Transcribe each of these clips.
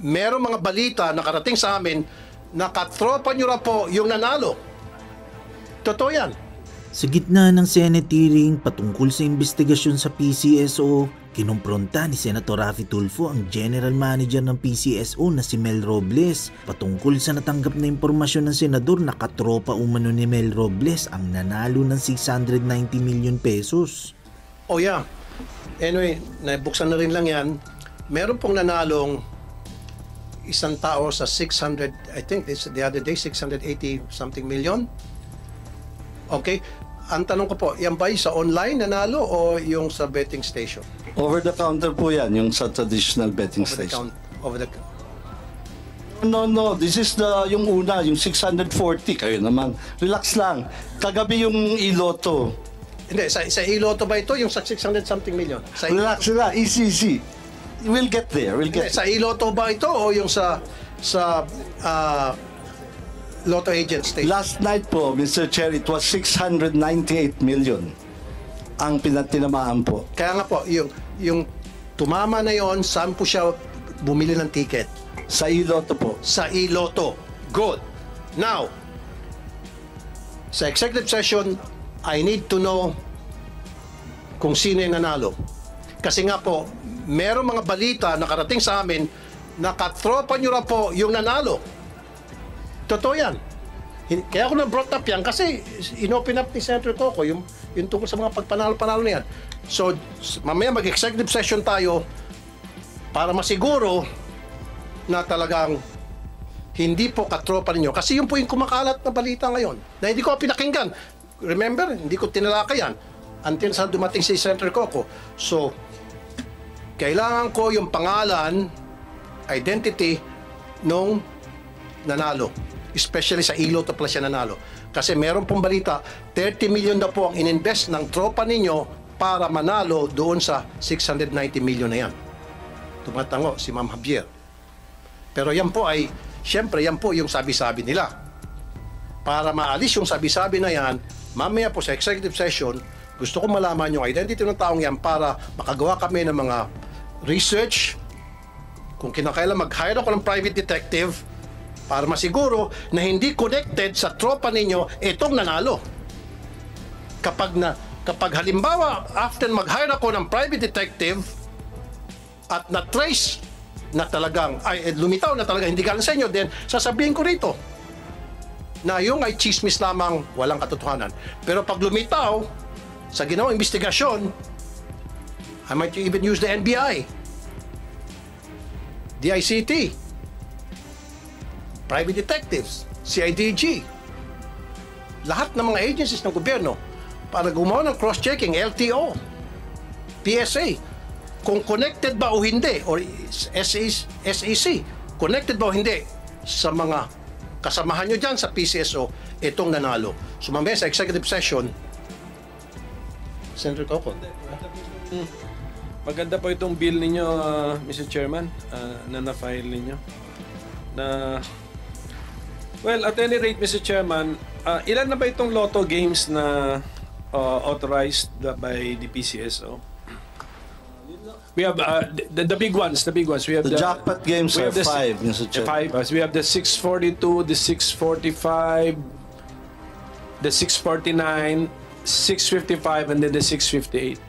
merong mga balita nakarating sa amin na katropa nyo na po yung nanalo. Totoo yan. Sa gitna ng Senate hearing patungkol sa investigasyon sa PCSO, kinumpronta ni Senator Raffy Tulfo ang General Manager ng PCSO na si Mel Robles patungkol sa natanggap na impormasyon ng senador na katropa umano ni Mel Robles ang nanalo ng 690 million pesos. Oh yeah. Anyway, nabuksan na rin lang yan. Meron pong nanalong isang tao sa 600, I think this the other day, 680 something million. Okay. Ang tanong ko po, yan ba sa online nanalo o yung sa betting station? Over the counter po yan, yung sa traditional betting station. Over the No. This is yung una, yung 640. Kayo naman. Relax lang. Kagabi yung iloto. Hindi, sa iloto ba ito? Yung sa 600 something million? Relax sila. Easy. We'll get there. Sa iloto ba ito o yung sa Lotto agent station? Last night po, Mr. Chair, it was 698 million ang pinatinamaan po. Kaya nga po, yung tumama na yon, saan po siya bumili ng ticket? Sa iloto po. Sa iloto. Good. Now, sa executive session, I need to know kung sino yung nanalo. Kasi nga po, merong mga balita nakarating sa amin na katropa nyo na po yung nanalo. Totoo yan. Kaya ako na-brought up yan kasi inopen up ni Senator Coco yung tungkol sa mga pagpanalo-panalo na yan. So, mamaya mag-executive session tayo para masiguro na talagang hindi po katropa ninyo. Kasi yun po yung kumakalat na balita ngayon na hindi ko pinakinggan. Remember, hindi ko tinalaka yan until sa dumating si Senator Coco. So, kailangan ko yung pangalan, identity nung nanalo. Especially sa iloto pala siya nanalo. Kasi meron pong balita, 30 million na po ang ininvest ng tropa ninyo para manalo doon sa 690 million na yan. Tumatango si Ma'am Javier. Pero yan po ay, siyempre yan po yung sabi-sabi nila. Para maalis yung sabi-sabi na yan, mamaya po sa executive session, gusto ko malaman yung identity ng taong yan para makagawa kami ng mga research. Kung kinakailan mag-hire ako ng private detective, para masiguro na hindi connected sa tropa ninyo itong nanalo. Kapag halimbawa, after mag-hire ako ng private detective at na-trace na talagang, lumitaw na talagang hindi galing sa inyo, then sasabihin ko rito na yung ay chismis lamang, walang katotohanan. Pero pag lumitaw sa ginawang investigasyon, I might even use the NBI, DICT, private detectives, CIDG, lahat ng mga agencies ng gobyerno para gumawa ng cross-checking, LTO, PSA, kung connected ba o hindi, or SEC, connected ba o hindi sa mga kasamahan nyo dyan sa PCSO, itong nanalo. So mamaya sa executive session, Senator Coco. Maganda po itong bill ninyo, Mr. Chairman, na na-file ninyo. Well, at any rate, Mr. Chairman, ilan na ba itong lotto games na authorized by the PCSO? We have the big ones. We have the jackpot games are 5, Mr. Chair. 5. We have the 642, the 645, the 649, 655, and then the 658.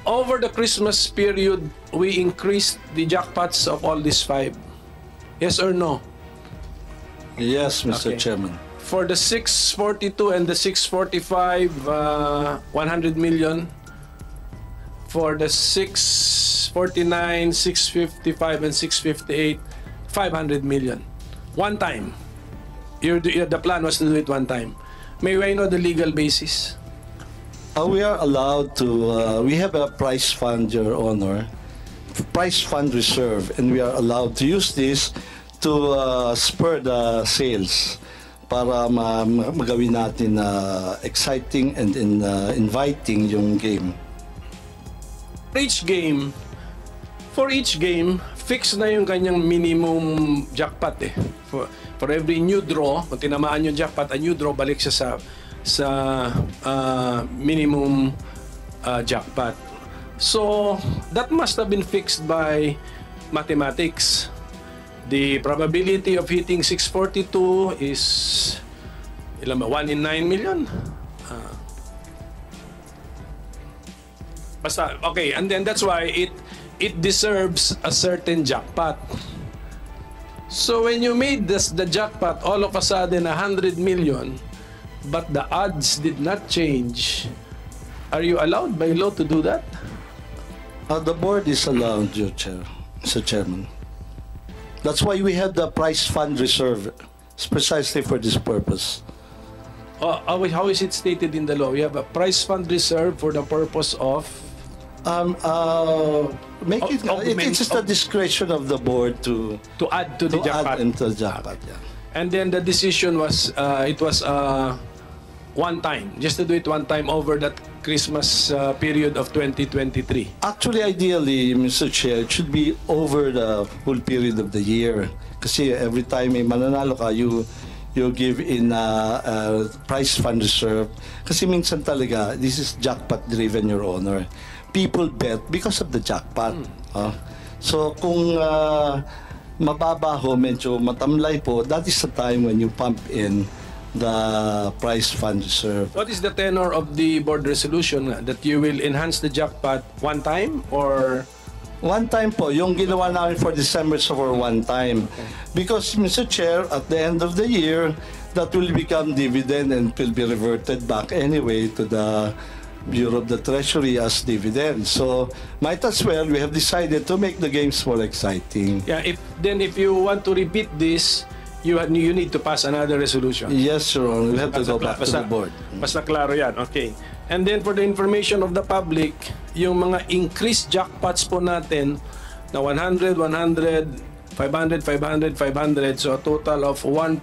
Over the Christmas period, we increased the jackpots of all these 5. Yes or no? Yes, Mr. Chairman. For the 642 and the 645, 100 million. For the 649, 655, and 658, 500 million. One time. The plan was to do it one time. May I know the legal basis? We are allowed to, we have a prize fund, Your Honor, prize fund reserve, and we are allowed to use this to spur the sales para magawin natin exciting and inviting yung game. For each game, fix na yung kanyang minimum jackpot eh. For every new draw, kung tinamaan yung jackpot, a new draw, balik siya sa minimum jackpot. So, that must have been fixed by mathematics. The probability of hitting 642 is ilan ba? 1 in 9 million? Basta, okay, and then that's why it deserves a certain jackpot. So when you made the jackpot all of a sudden 100 million, but the odds did not change, are you allowed by law to do that? The board is allowed, Your Chair, Mr. Chairman. That's why we have the prize fund reserve. It's precisely for this purpose. How is it stated in the law? We have a prize fund reserve for the purpose of It's just the discretion of the board to add to the jackpot. add into the jackpot. Yeah. And then the decision was it was one time, just to do it one time over that Christmas period of 2023. Actually, ideally, Mr. Chair, it should be over the full period of the year. Kasi every time may mananalo ka, you give in prize fund reserve. Kasi minsan talaga, this is jackpot driven, Your Honor. People bet because of the jackpot. So kung mababa ho, medyo matamlay po, that is the time when you pump in the prize fund reserve. What is the tenor of the board resolution that you will enhance the jackpot one time or? One time po, yung ginawa namin for December so for one time. Because, Mr. Chair, at the end of the year, that will become dividend and will be reverted back anyway to the Bureau of the Treasury as dividend. So, might as well, we have decided to make the games more exciting. Yeah, if you want to repeat this, you need to pass another resolution. Yes, Your Honor. We have to go back to the board. Basta klaro yan. Okay. And then for the information of the public, yung mga increased jackpots po natin na 100, 100, 500, 500, 500, so a total of 1.7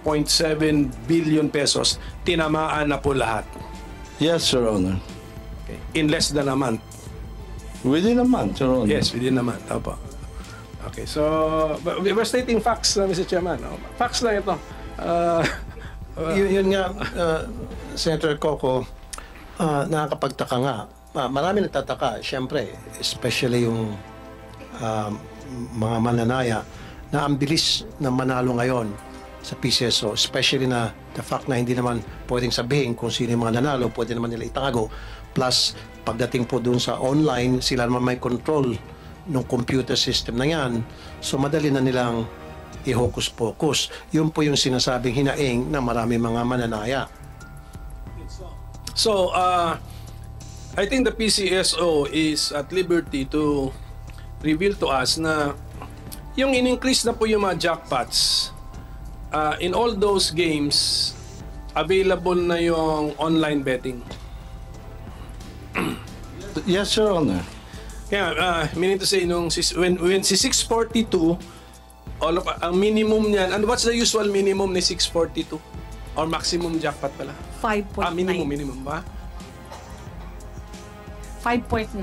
billion pesos, tinamaan na po lahat. Yes, Your Honor. Okay. In less than a month. Within a month, Your Honor. Yes, within a month. Opo. Okay, so we're stating facts, Mr. Chairman. Facts lang ito. Yun nga, Senator Coco, nakakapagtaka nga. Marami nagtataka, siyempre, especially yung mga mananaya na ang bilis na manalo ngayon sa PCSO, especially na the fact na hindi naman pwedeng sabihin kung sino yung mga nanalo, pwede naman nila itago. Plus, pagdating po dun sa online, sila naman may control ng computer system na yan. So, madali na nilang i-hocus-pocus. Yun po yung sinasabing hinaing ng marami mga mananaya. So, I think the PCSO is at liberty to reveal to us na yung in-increase na po yung mga jackpots, in all those games, available na yung online betting. Yes, Your Honor. Kaya, meaning to say, when si 642, ang minimum niyan, and what's the usual minimum ni 642? Or maximum jackpot pala? 5.9. Minimum ba? 5.9.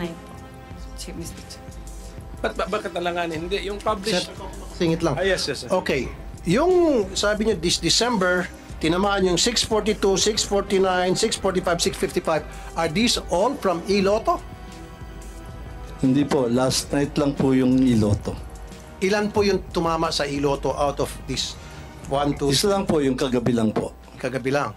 Mr. Chair. Bakit talanganin? Hindi, yung published. Singit lang. Yes. Okay. Yung sabi niyo this December, tinamaan yung 642, 649, 645, 655. Are these all from Iloto? Hindi po. Last night lang po yung Iloto. Ilan po yung tumama sa Iloto out of this 1, 2, Isa lang po yung kagabi lang po. kagabi lang?